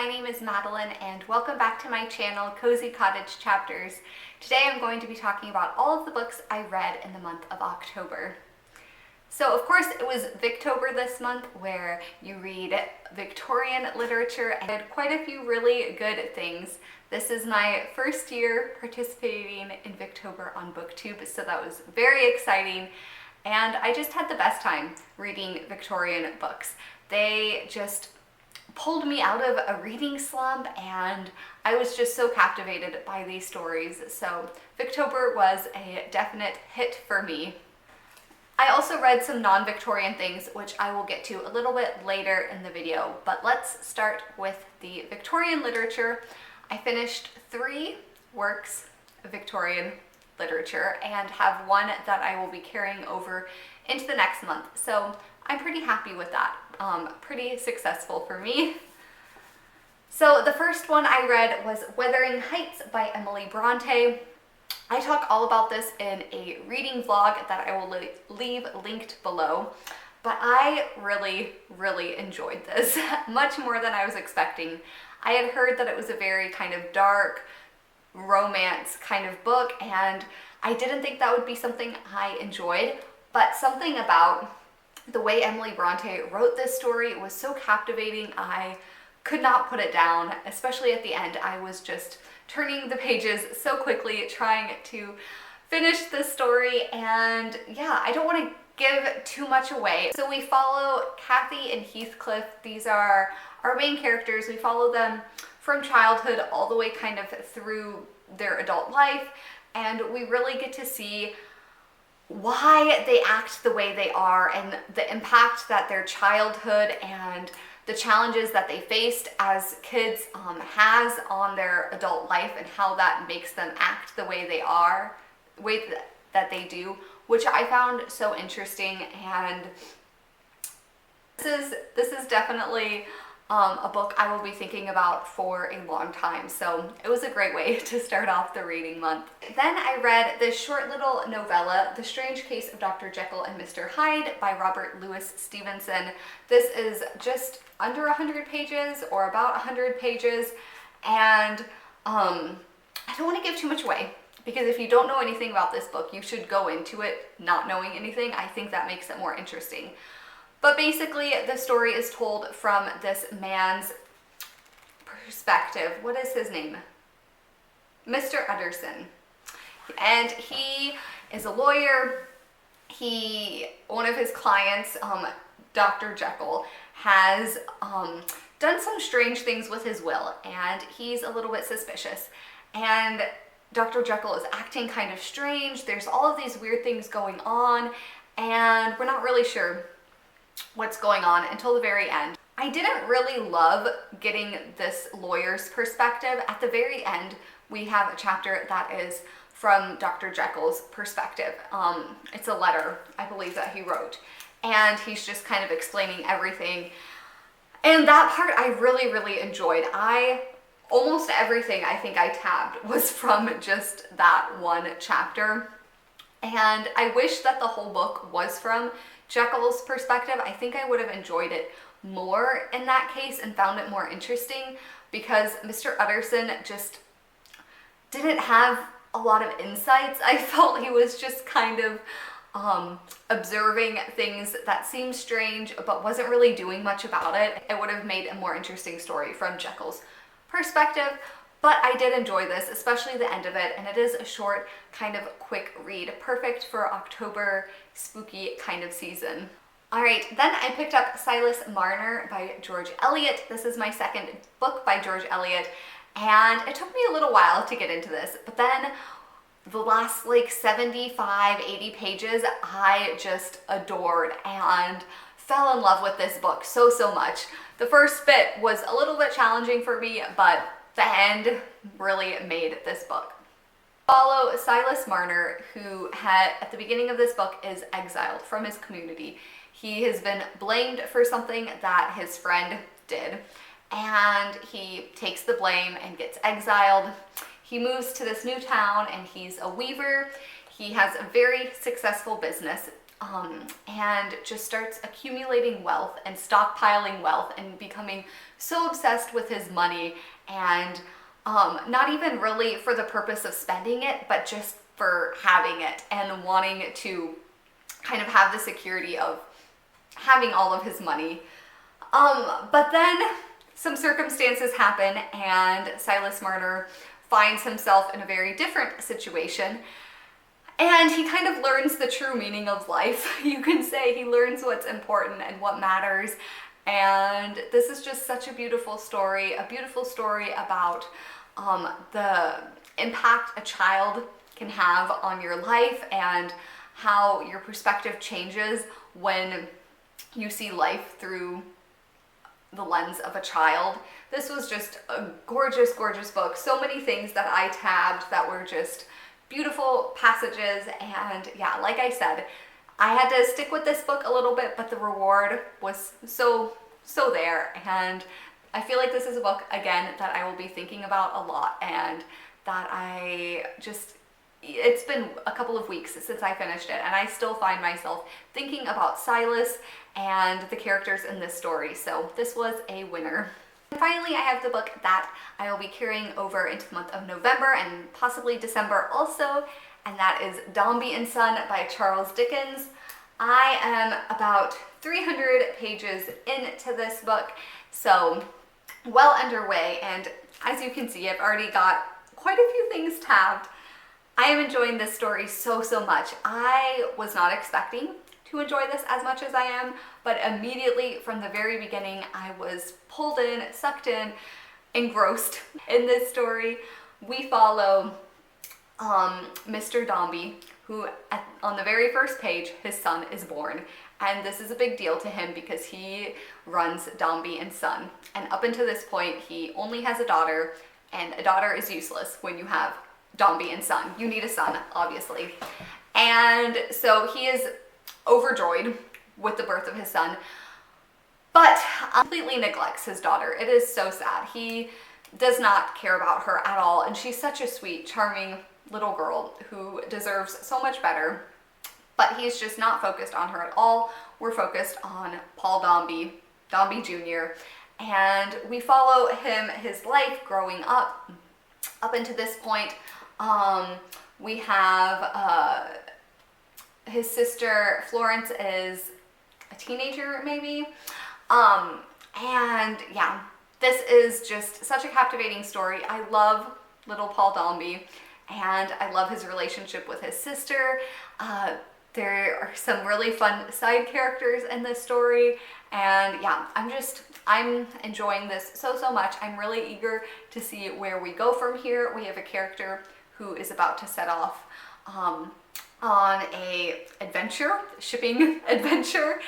my name is Madeline and welcome back to my channel, Cozy Cottage Chapters. Today I'm going to be talking about all of the books I read in the month of October. So of course it was Victober this month, where you read Victorian literature and did quite a few really good things. This is my first year participating in Victober on BookTube, so that was very exciting. And I just had the best time reading Victorian books. They just pulled me out of a reading slump and I was just so captivated by these stories. So Victober was a definite hit for me. I also read some non-Victorian things, which I will get to a little bit later in the video, but let's start with the Victorian literature. I finished 3 works of Victorian literature and have one that I will be carrying over into the next month. So I'm pretty happy with that. Pretty successful for me. So the first one I read was Wuthering Heights by Emily Bronte. I talk all about this in a reading vlog that I will leave linked below, but I really enjoyed this, much more than I was expecting. I had heard that it was a very kind of dark romance kind of book, and I didn't think that would be something I enjoyed, but something about the way Emily Bronte wrote this story was so captivating. I could not put it down, especially at the end. I was just turning the pages so quickly, trying to finish this story, and yeah, I don't want to give too much away. So we follow Kathy and Heathcliff. These are our main characters. We follow them from childhood all the way kind of through their adult life, and we really get to see why they act the way they are and the impact that their childhood and the challenges that they faced as kids has on their adult life, and how that makes them act the way they are, that they do, which I found so interesting. And this is definitely a book I will be thinking about for a long time. So it was a great way to start off the reading month. Then I read this short little novella, The Strange Case of Dr. Jekyll and Mr. Hyde by Robert Louis Stevenson. This is just under 100 pages, or about 100 pages, and I don't want to give too much away, because if you don't know anything about this book, you should go into it not knowing anything. I think that makes it more interesting. But basically, the story is told from this man's perspective. What is his name? Mr. Utterson. And he is a lawyer. One of his clients, Dr. Jekyll, has done some strange things with his will, and he's a little bit suspicious. And Dr. Jekyll is acting kind of strange. There's all of these weird things going on, and we're not really sure what's going on until the very end. I didn't really love getting this lawyer's perspective. At the very end, we have a chapter that is from Dr. Jekyll's perspective. It's a letter, I believe, that he wrote, and he's just kind of explaining everything. And that part I really enjoyed. Almost everything I think I tabbed was from just that one chapter. And I wish that the whole book was from Jekyll's perspective. I think I would have enjoyed it more in that case and found it more interesting, because Mr. Utterson just didn't have a lot of insights. I felt he was just kind of observing things that seemed strange but wasn't really doing much about it. It would have made a more interesting story from Jekyll's perspective. But I did enjoy this, especially the end of it, and it is a short, kind of quick read, perfect for October spooky kind of season. Alright, then I picked up Silas Marner by George Eliot. This is my second book by George Eliot, and it took me a little while to get into this, but then the last like 75, 80 pages I just adored and fell in love with this book so much. The first bit was a little bit challenging for me, but the end really made this book. Follow Silas Marner, who at the beginning of this book is exiled from his community. He has been blamed for something that his friend did, and he takes the blame and gets exiled. He moves to this new town, and he's a weaver. He has a very successful business. and just starts accumulating wealth and stockpiling wealth and becoming so obsessed with his money, and not even really for the purpose of spending it, but just for having it and wanting to kind of have the security of having all of his money. But then some circumstances happen and Silas Marner finds himself in a very different situation, and he kind of learns the true meaning of life. You can say he learns what's important and what matters. And this is just such a beautiful story about the impact a child can have on your life and how your perspective changes when you see life through the lens of a child. This was just a gorgeous, gorgeous book. So many things that I tabbed that were just beautiful passages, and yeah, like I said, I had to stick with this book a little bit, but the reward was so there, and I feel like this is a book, again, that I will be thinking about a lot, and that it's been a couple of weeks since I finished it, and I still find myself thinking about Silas and the characters in this story, so this was a winner. And finally, I have the book that I will be carrying over into the month of November and possibly December also, and that is Dombey and Son by Charles Dickens. I am about 300 pages into this book, so well underway, and as you can see, I've already got quite a few things tabbed. I am enjoying this story so much. I was not expecting to enjoy this as much as I am, but immediately from the very beginning, I was pulled in, sucked in, engrossed in this story. We follow Mr. Dombey, who on the very first page, his son is born. And this is a big deal to him because he runs Dombey and Son. And up until this point, he only has a daughter, and a daughter is useless when you have Dombey and Son. You need a son, obviously. And so he is overjoyed with the birth of his son, but completely neglects his daughter. It is so sad. He does not care about her at all, and she's such a sweet, charming little girl who deserves so much better, but he's just not focused on her at all. We're focused on Paul Dombey Jr., and we follow him, his life growing up into this point. We have his sister Florence is a teenager maybe, and yeah, this is just such a captivating story. I love little Paul Dombey, and I love his relationship with his sister. There are some really fun side characters in this story, and yeah, I'm enjoying this so much. I'm really eager to see where we go from here. We have a character who is about to set off on a shipping adventure,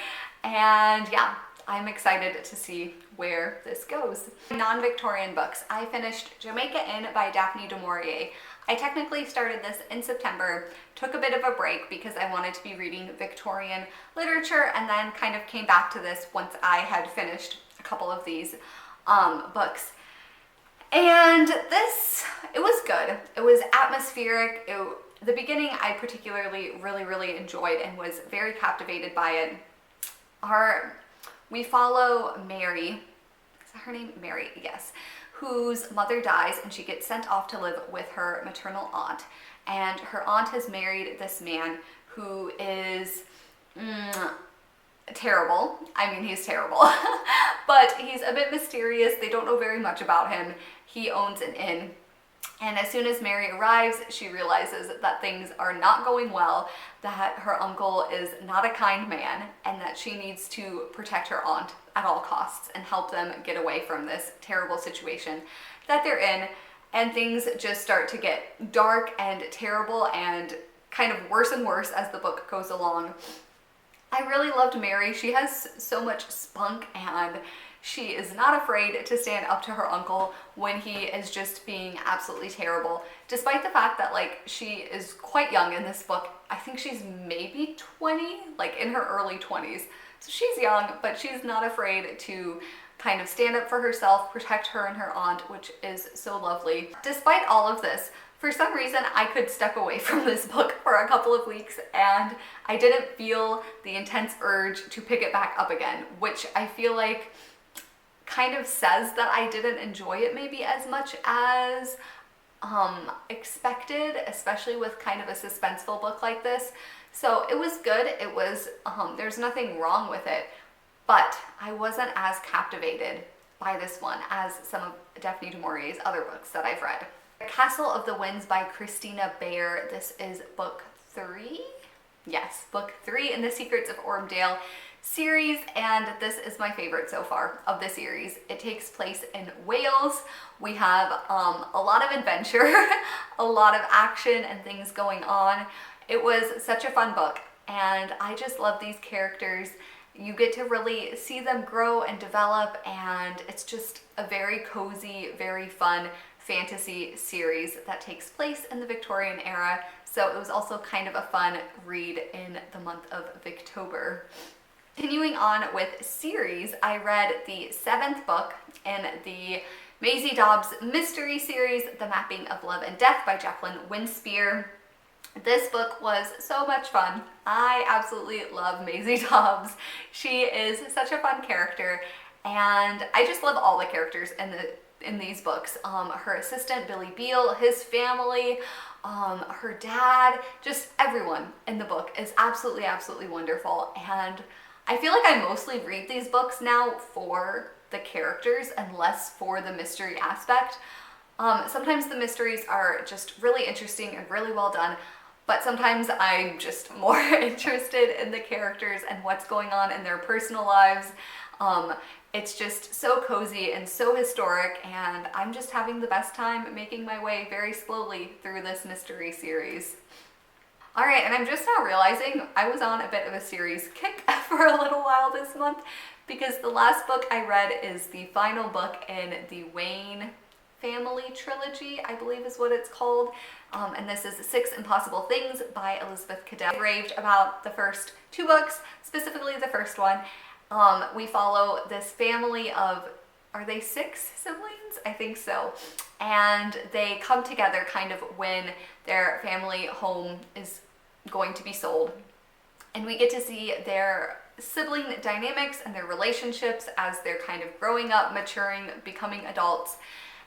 and yeah, I'm excited to see where this goes. Non-Victorian books. I finished Jamaica Inn by Daphne du Maurier. I technically started this in September, took a bit of a break because I wanted to be reading Victorian literature, and then kind of came back to this once I had finished a couple of these books. And it was good. It was atmospheric. The beginning I particularly really enjoyed and was very captivated by it. We follow Mary, is that her name? Mary, yes, whose mother dies and she gets sent off to live with her maternal aunt. And her aunt has married this man who is terrible. I mean, he's terrible, but he's a bit mysterious. They don't know very much about him. He owns an inn. And as soon as Mary arrives, she realizes that things are not going well, that her uncle is not a kind man, and that she needs to protect her aunt at all costs and help them get away from this terrible situation that they're in. And things just start to get dark and terrible and kind of worse and worse as the book goes along. I really loved Mary. She has so much spunk, and she is not afraid to stand up to her uncle when he is just being absolutely terrible, despite the fact that she is quite young in this book. I think she's maybe 20, in her early 20s. So she's young, but she's not afraid to kind of stand up for herself, protect her and her aunt, which is so lovely. Despite all of this, for For some reason, I could step away from this book for a couple of weeks and I didn't feel the intense urge to pick it back up again, which I feel like kind of says that I didn't enjoy it maybe as much as expected, especially with kind of a suspenseful book like this. So it was good. It was, there's nothing wrong with it, but I wasn't as captivated by this one as some of Daphne du Maurier's other books that I've read. Castle of the Winds by Christina Bayer. This is book 3? Yes, book 3 in the Secrets of Ormdale series, and this is my favorite so far of the series. It takes place in Wales. We have a lot of adventure, a lot of action and things going on. It was such a fun book, and I just love these characters. You get to really see them grow and develop, and it's just a very cozy, very fun fantasy series that takes place in the Victorian era. So it was also kind of a fun read in the month of Victober. Continuing on with series, I read the 7th book in the Maisie Dobbs mystery series, The Mapping of Love and Death by Jacqueline Winspear. This book was so much fun. I absolutely love Maisie Dobbs. She is such a fun character, and I just love all the characters in these books. Her assistant, Billy Beale, his family, her dad, just everyone in the book is absolutely, absolutely wonderful. And I feel like I mostly read these books now for the characters and less for the mystery aspect. Sometimes the mysteries are just really interesting and really well done, but sometimes I'm just more interested in the characters and what's going on in their personal lives. It's just so cozy and so historic, and I'm just having the best time making my way very slowly through this mystery series. All right, and I'm just now realizing I was on a bit of a series kick for a little while this month, because the last book I read is the final book in the Wayne family trilogy, I believe is what it's called. And this is 6 Impossible Things by Elizabeth Cadell. I raved about the first 2 books, specifically the first one. We follow this family of, are they 6 siblings? I think so. And they come together kind of when their family home is going to be sold. And we get to see their sibling dynamics and their relationships as they're kind of growing up, maturing, becoming adults.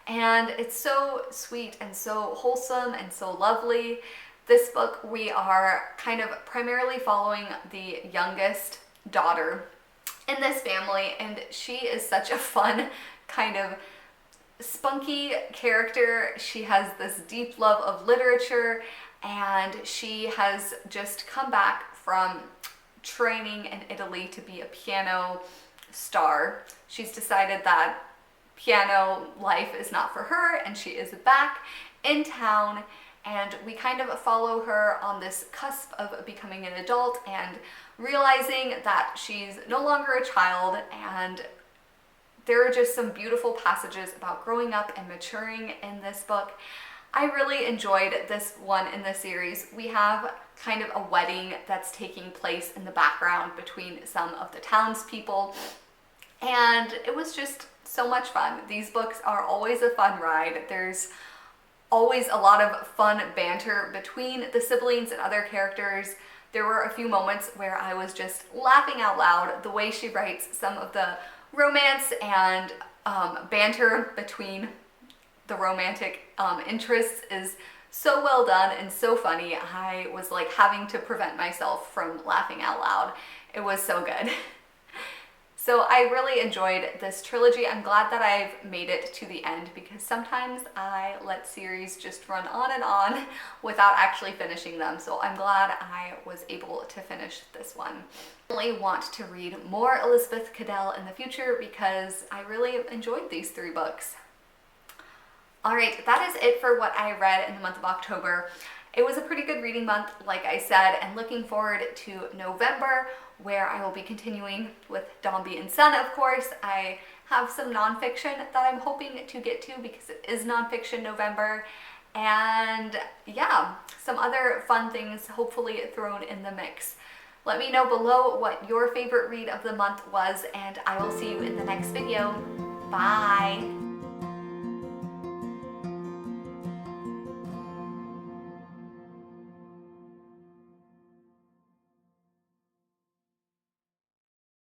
And it's so sweet and so wholesome and so lovely. This book, we are kind of primarily following the youngest daughter in this family, and she is such a fun kind of spunky character. She has this deep love of literature, and she has just come back from training in Italy to be a piano star. She's decided that piano life is not for her, and she is back in town, and we kind of follow her on this cusp of becoming an adult and realizing that she's no longer a child. And there are just some beautiful passages about growing up and maturing in this book. I really enjoyed this one in the series. We have kind of a wedding that's taking place in the background between some of the townspeople, and it was just so much fun. These books are always a fun ride. There's always a lot of fun banter between the siblings and other characters. There were a few moments where I was just laughing out loud. The way she writes some of the romance and banter between the romantic interests is so well done and so funny. I was like having to prevent myself from laughing out loud. It was so good. So I really enjoyed this trilogy. I'm glad that I've made it to the end, because sometimes I let series just run on and on without actually finishing them. So I'm glad I was able to finish this one. I really want to read more Elizabeth Cadell in the future because I really enjoyed these 3 books. All right, that is it for what I read in the month of October. It was a pretty good reading month, like I said, and looking forward to November, where I will be continuing with Dombey and Son, of course. I have some nonfiction that I'm hoping to get to because it is nonfiction November. And yeah, some other fun things hopefully thrown in the mix. Let me know below what your favorite read of the month was, and I will see you in the next video. Bye!